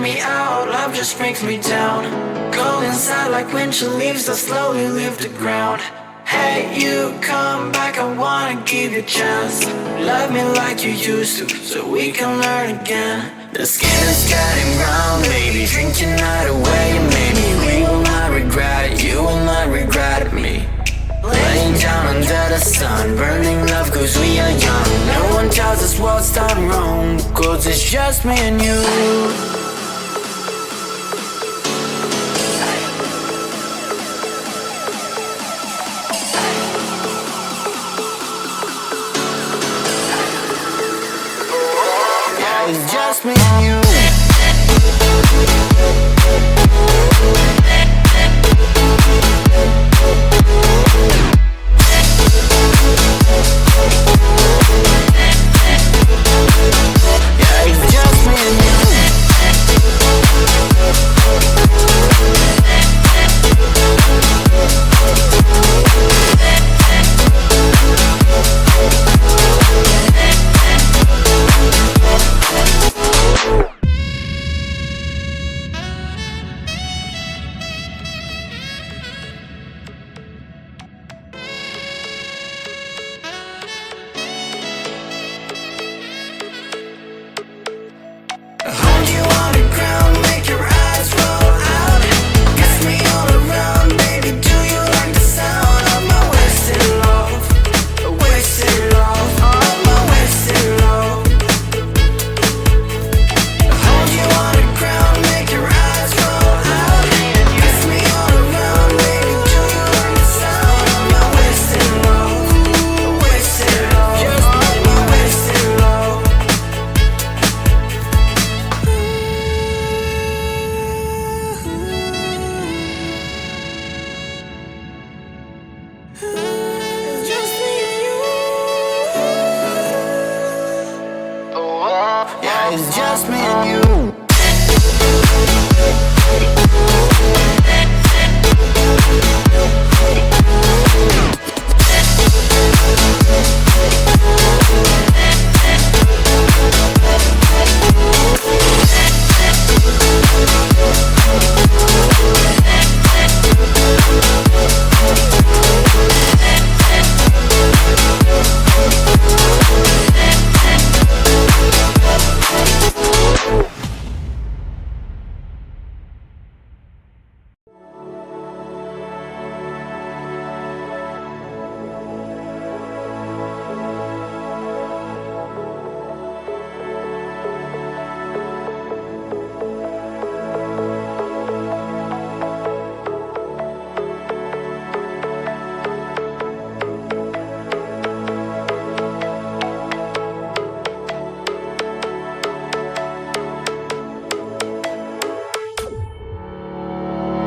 me out, love just brings me down. Go inside like windshield leaves that slowly leave the ground. Hey, you come back, I wanna give you a chance. Love me like you used to, so we can learn again. The skin is getting brown, baby, drink your night away. Maybe we will not regret it, you will not regret me. Laying down under the sun, burning love cause we are young. No one tells us what's done wrong, cause it's just me and you. It's just me and you. Yeah, it's just me and you. Hold you on the ground, make your eyes roll out. Kiss me all around, baby, do you like the sound of my wasted love? Wasted love, oh my wasted love. Hold you on the ground, make your eyes roll out. Kiss me all around, baby, do you like the sound of my wasted love? Wasted love, just my wasted love. It's just me and you. Yeah, it's just me and you.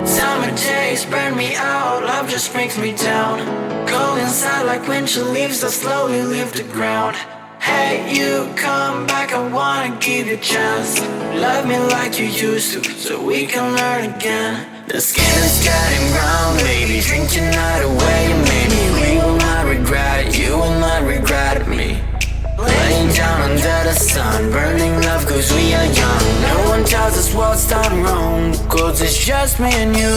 Summer days burn me out, love just brings me down. Go inside like windshield leaves that slowly leave the ground. Hey, you come back, I wanna give you a chance. Love me like you used to, so we can learn again. The skin is getting brown, baby, drink your night away. Maybe we will not regret it, you will not regret me. Laying down under the sun, burning love cause we are young. No one tells us what's done wrong, cause it's just me and you.